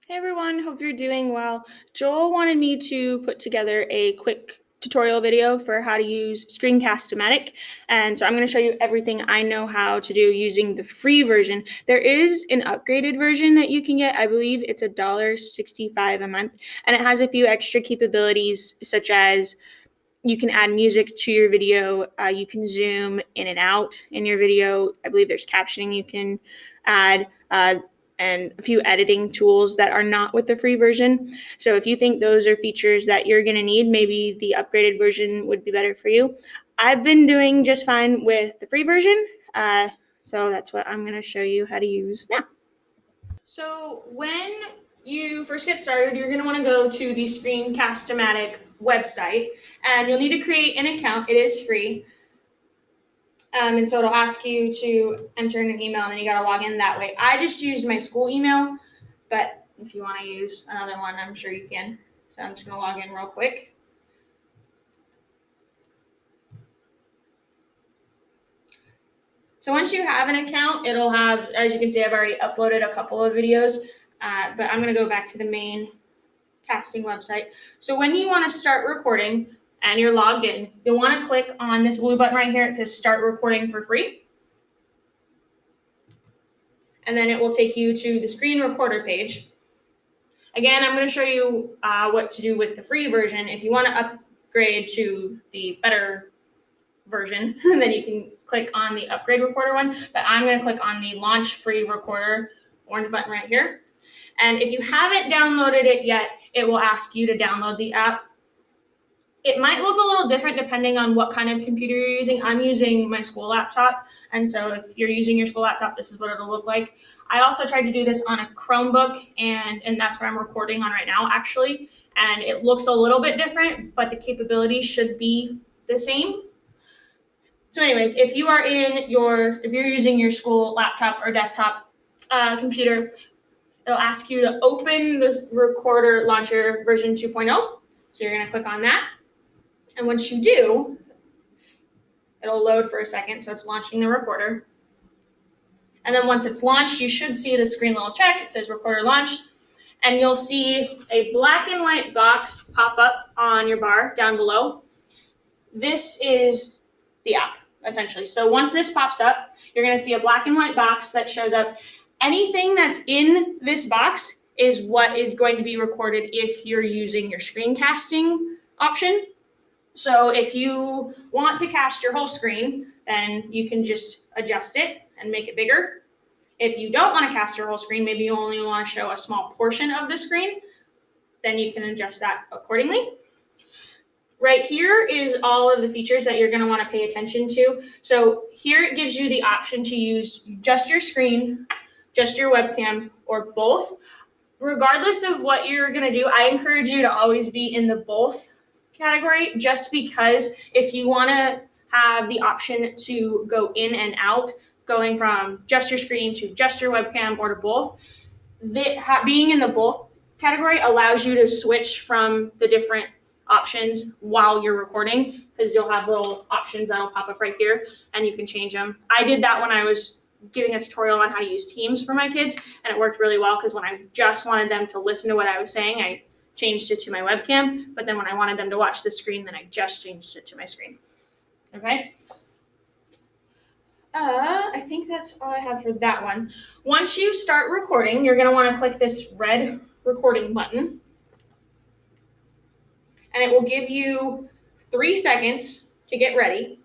Hey everyone, hope you're doing well. Joel wanted me to put together a quick tutorial video for how to use Screencast-O-Matic, and so I'm going to show you everything I know how to do using the free version. There is an upgraded version that you can get. I believe it's $1.65 a month, and it has a few extra capabilities such as you can add music to your video, you can zoom in and out in your video. I believe there's captioning you can add, and a few editing tools that are not with the free version. So if you think those are features that you're going to need, maybe the upgraded version would be better for you. I've been doing just fine with the free version, so that's what I'm going to show you how to use now. So when you first get started, you're going to want to go to the Screencast-O-Matic website, and you'll need to create an account. It is free. And so it'll ask you to enter in an email, and then you got to log in that way. I just used my school email, but if you want to use another one, I'm sure you can. So I'm just going to log in real quick. So once you have an account, it'll have, as you can see, I've already uploaded a couple of videos, but I'm going to go back to the main casting website. So when you want to start recording and you're logged in, you'll want to click on this blue button right here. It says start recording for free. And then it will take you to the screen recorder page. Again, I'm going to show you what to do with the free version. If you want to upgrade to the better version, then you can click on the upgrade recorder one, but I'm going to click on the launch free recorder orange button right here. And if you haven't downloaded it yet, it will ask you to download the app. It might look a little different depending on what kind of computer you're using. I'm using my school laptop, and so if you're using your school laptop, this is what it'll look like. I also tried to do this on a Chromebook, and that's where I'm recording on right now, actually. And it looks a little bit different, but the capabilities should be the same. So anyways, if you're using your school laptop or desktop computer, it'll ask you to open the recorder launcher version 2.0. So you're going to click on that. And once you do, it'll load for a second. So it's launching the recorder. And then once it's launched, you should see the screen little check. It says recorder launched. And you'll see a black and white box pop up on your bar down below. This is the app, essentially. So once this pops up, you're going to see a black and white box that shows up. Anything that's in this box is what is going to be recorded if you're using your screencasting option. So if you want to cast your whole screen, then you can just adjust it and make it bigger. If you don't want to cast your whole screen, maybe you only want to show a small portion of the screen, then you can adjust that accordingly. Right here is all of the features that you're going to want to pay attention to. So here it gives you the option to use just your screen, just your webcam, or both. Regardless of what you're going to do, I encourage you to always be in the both category, just because if you want to have the option to go in and out, going from just your screen to just your webcam or to both, being in the both category allows you to switch from the different options while you're recording, because you'll have little options that'll pop up right here and you can change them. I did that when I was giving a tutorial on how to use Teams for my kids, and it worked really well, because when I just wanted them to listen to what I was saying, I changed it to my webcam, but then when I wanted them to watch the screen, then I just changed it to my screen. Okay. I think that's all I have for that one. Once you start recording, you're going to want to click this red recording button, and it will give you 3 seconds to get ready.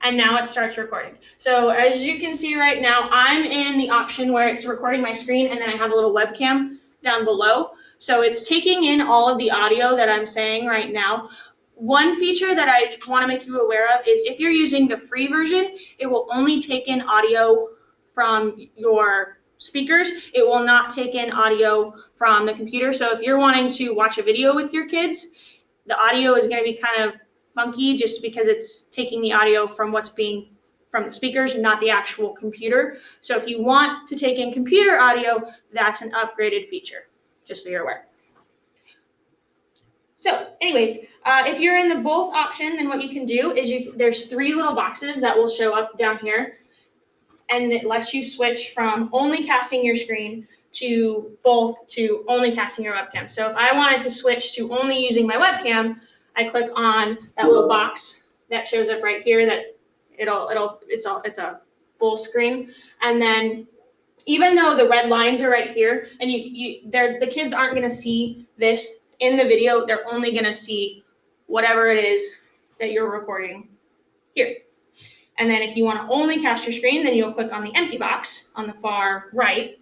And now it starts recording. So as you can see right now, I'm in the option where it's recording my screen, and then I have a little webcam down below. So it's taking in all of the audio that I'm saying right now. One feature that I want to make you aware of is if you're using the free version, it will only take in audio from your speakers. It will not take in audio from the computer. So if you're wanting to watch a video with your kids, the audio is going to be kind of funky, just because it's taking the audio from what's being from the speakers, not the actual computer. So if you want to take in computer audio, that's an upgraded feature, just so you're aware. So anyways, if you're in the both option, then what you can do is there's 3 little boxes that will show up down here, and it lets you switch from only casting your screen to both to only casting your webcam. So if I wanted to switch to only using my webcam, I click on that little box that shows up right here that it's a full screen. And then even though the red lines are right here and the kids aren't going to see this in the video, they're only going to see whatever it is that you're recording here. And then if you want to only cast your screen, then you'll click on the empty box on the far right,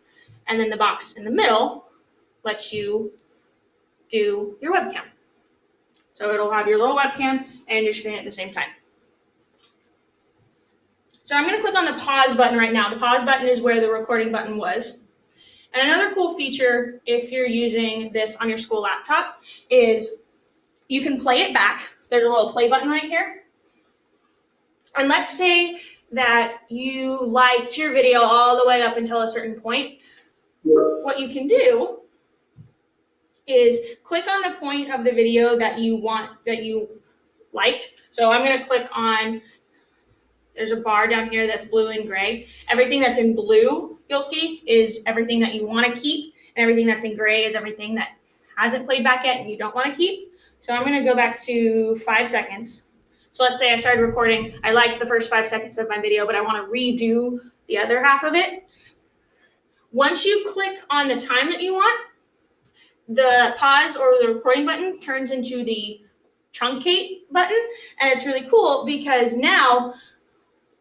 and then the box in the middle lets you do your webcam. So it'll have your little webcam and your screen at the same time. So I'm going to click on the pause button right now. The pause button is where the recording button was. And another cool feature, if you're using this on your school laptop, is you can play it back. There's a little play button right here. And let's say that you liked your video all the way up until a certain point. What you can do is click on the point of the video that you liked. So I'm going to click on, there's a bar down here that's blue and gray. Everything that's in blue, you'll see, is everything that you want to keep, and everything that's in gray is everything that hasn't played back yet and you don't want to keep. So I'm going to go back to 5 seconds. So let's say I started recording, I liked the first 5 seconds of my video, but I want to redo the other half of it. Once you click on the time that you want, the pause or the recording button turns into the truncate button, and it's really cool because now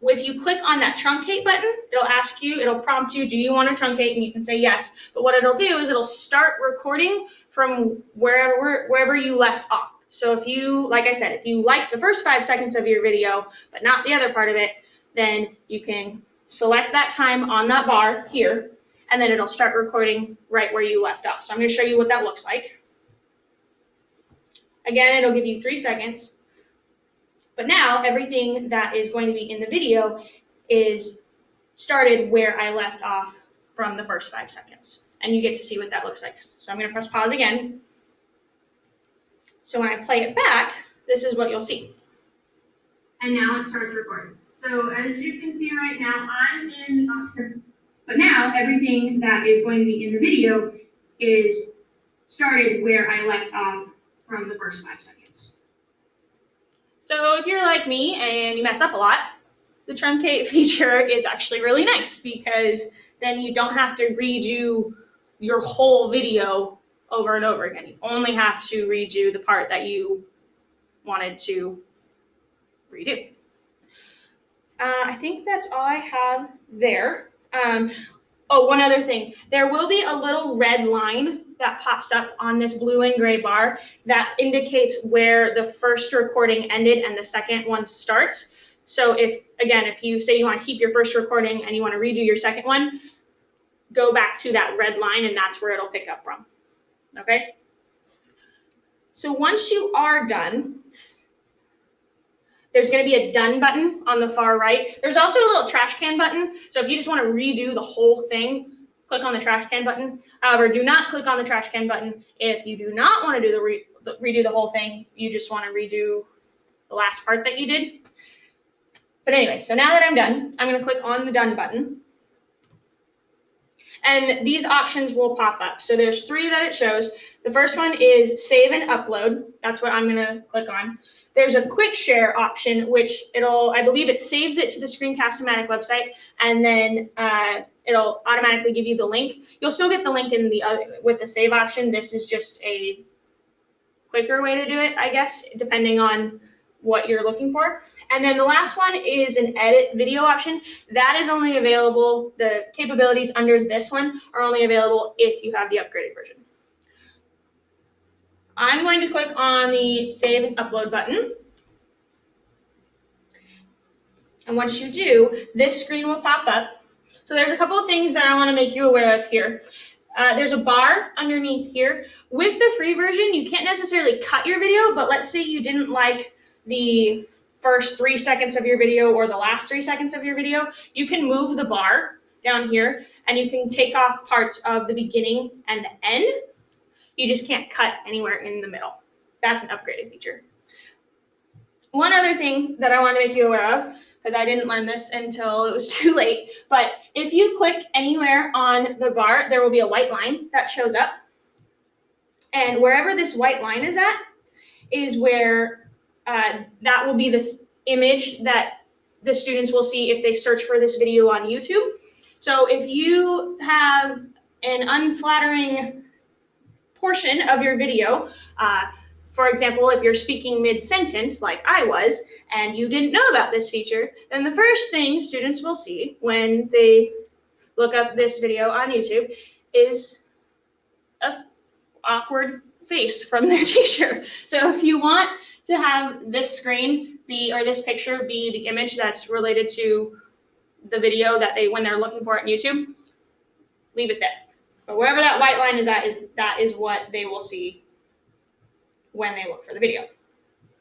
if you click on that truncate button, it'll prompt you, do you want to truncate? And you can say yes. But what it'll do is it'll start recording from wherever you left off. So if you, like I said, if you liked the first 5 seconds of your video, but not the other part of it, then you can select that time on that bar here, and then it'll start recording right where you left off. So I'm going to show you what that looks like. Again, it'll give you 3 seconds. But now everything that is going to be in the video is started where I left off from the first 5 seconds. And you get to see what that looks like. So I'm going to press pause again. So when I play it back, this is what you'll see. And now it starts recording. So as you can see right now, I'm in the option. But now everything that is going to be in the video is started where I left off from the first 5 seconds. So if you're like me and you mess up a lot, the truncate feature is actually really nice because then you don't have to redo your whole video over and over again. You only have to redo the part that you wanted to redo. I think that's all I have there. One other thing. There will be a little red line that pops up on this blue and gray bar that indicates where the first recording ended and the second one starts. So if you say you want to keep your first recording and you want to redo your second one, go back to that red line and that's where it'll pick up from. Okay? So once you are done, there's going to be a done button on the far right. There's also a little trash can button. So if you just want to redo the whole thing, click on the trash can button. However, do not click on the trash can button if you do not want to do redo the whole thing. You just want to redo the last part that you did. But anyway, so now that I'm done, I'm going to click on the done button. And these options will pop up. So there's 3 that it shows. The first one is save and upload. That's what I'm going to click on. There's a quick share option, which I believe it saves it to the Screencast-O-Matic website, and then it'll automatically give you the link. You'll still get the link in with the save option. This is just a quicker way to do it, I guess, depending on what you're looking for. And then the last one is an edit video option. That is only available, the capabilities under this one are only available if you have the upgraded version. I'm going to click on the save and upload button. And once you do, this screen will pop up. So there's a couple of things that I want to make you aware of here. There's a bar underneath here. With the free version, you can't necessarily cut your video, but let's say you didn't like the first 3 seconds of your video or the last 3 seconds of your video, you can move the bar down here and you can take off parts of the beginning and the end. You just can't cut anywhere in the middle. That's an upgraded feature. One other thing that I want to make you aware of, because I didn't learn this until it was too late. But if you click anywhere on the bar, there will be a white line that shows up. And wherever this white line is at is where that will be this image that the students will see if they search for this video on YouTube. So if you have an unflattering portion of your video, for example, if you're speaking mid-sentence like I was, and you didn't know about this feature, then the first thing students will see when they look up this video on YouTube is an awkward face from their teacher. So if you want to have this screen be, or this picture be the image that's related to the video that when they're looking for it on YouTube, leave it there. But wherever that white line is at, that is what they will see when they look for the video.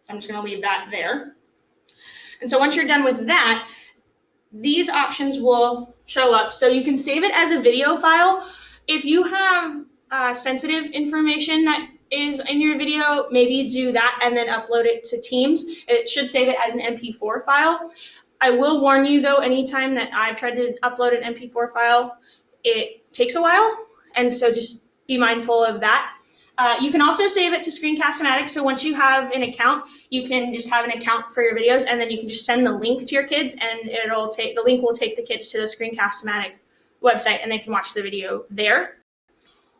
I'm just going to leave that there. And so once you're done with that, these options will show up. So you can save it as a video file. If you have sensitive information that is in your video, maybe do that and then upload it to Teams. It should save it as an MP4 file. I will warn you though, anytime that I've tried to upload an MP4 file, it takes a while. And so just be mindful of that. You can also save it to Screencast-O-Matic. So once you have an account, you can just have an account for your videos, and then you can just send the link to your kids, and the link will take the kids to the Screencast-O-Matic website, and they can watch the video there.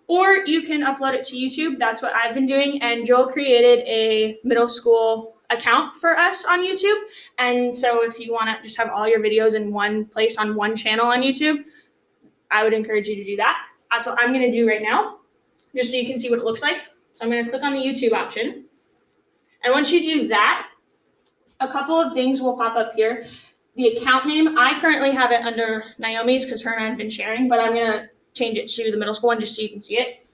Or you can upload it to YouTube. That's what I've been doing. And Joel created a middle school account for us on YouTube. And so if you want to just have all your videos in one place on one channel on YouTube, I would encourage you to do that. That's what I'm going to do right now, just so you can see what it looks like. So I'm going to click on the YouTube option. And once you do that, a couple of things will pop up here. The account name, I currently have it under Naomi's because her and I have been sharing, but I'm going to change it to the middle school one just so you can see it.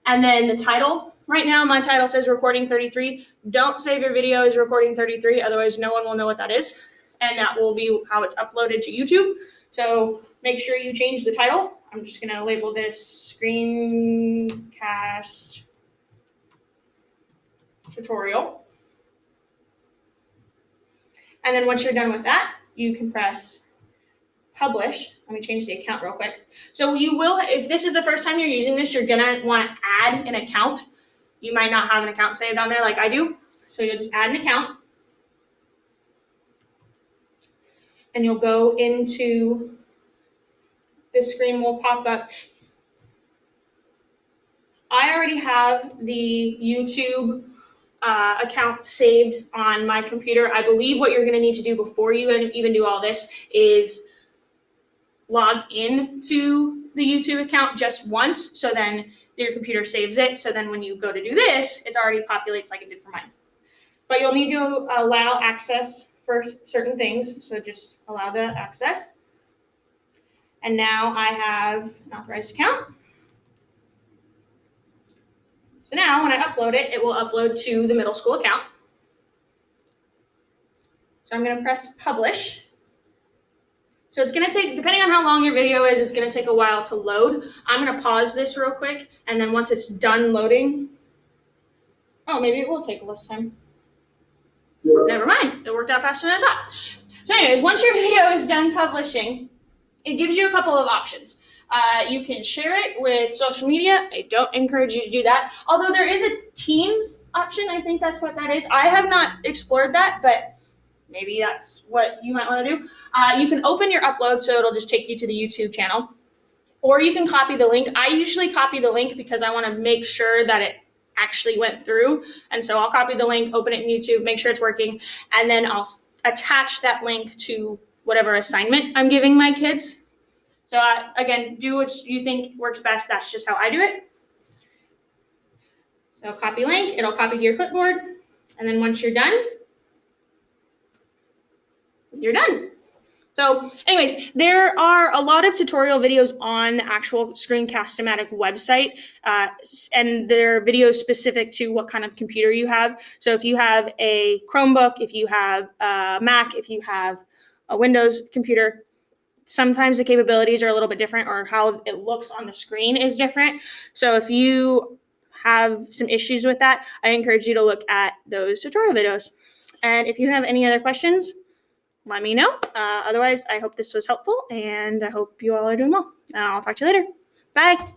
And then the title. Right now, my title says Recording 33. Don't save your video as Recording 33, otherwise no one will know what that is. And that will be how it's uploaded to YouTube. So make sure you change the title. I'm just going to label this Screencast Tutorial. And then once you're done with that, you can press Publish. Let me change the account real quick. So you will, if this is the first time you're using this, you're going to want to add an account. You might not have an account saved on there like I do. So you'll just add an account. And you'll go into, this screen will pop up. I already have the YouTube account saved on my computer. I believe what you're going to need to do before you even do all this is log in to the YouTube account just once, so then your computer saves it. So then when you go to do this, it already populates like it did for mine. But you'll need to allow access for certain things. So just allow the access. And now I have an authorized account. So now when I upload it, it will upload to the middle school account. So I'm going to press Publish. So it's going to take, depending on how long your video is, it's going to take a while to load. I'm going to pause this real quick, and then once it's done loading, oh, maybe it will take less time. Never mind, it worked out faster than I thought. So anyways, once your video is done publishing, it gives you a couple of options. You can share it with social media. I don't encourage you to do that. Although there is a Teams option, I think that's what that is. I have not explored that, but maybe that's what you might want to do. You can open your upload, so it'll just take you to the YouTube channel. Or you can copy the link. I usually copy the link because I want to make sure that it actually went through. And so I'll copy the link, open it in YouTube, make sure it's working, and then I'll attach that link to whatever assignment I'm giving my kids. So again, do what you think works best. That's just how I do it. So copy link, it'll copy to your clipboard. And then once you're done, you're done. So anyways, there are a lot of tutorial videos on the actual Screencast-O-Matic website, and they're videos specific to what kind of computer you have. So if you have a Chromebook, if you have a Mac, if you have a Windows computer, sometimes the capabilities are a little bit different, or how it looks on the screen is different. So if you have some issues with that, I encourage you to look at those tutorial videos. And if you have any other questions, let me know. Otherwise, I hope this was helpful, and I hope you all are doing well. And I'll talk to you later. Bye.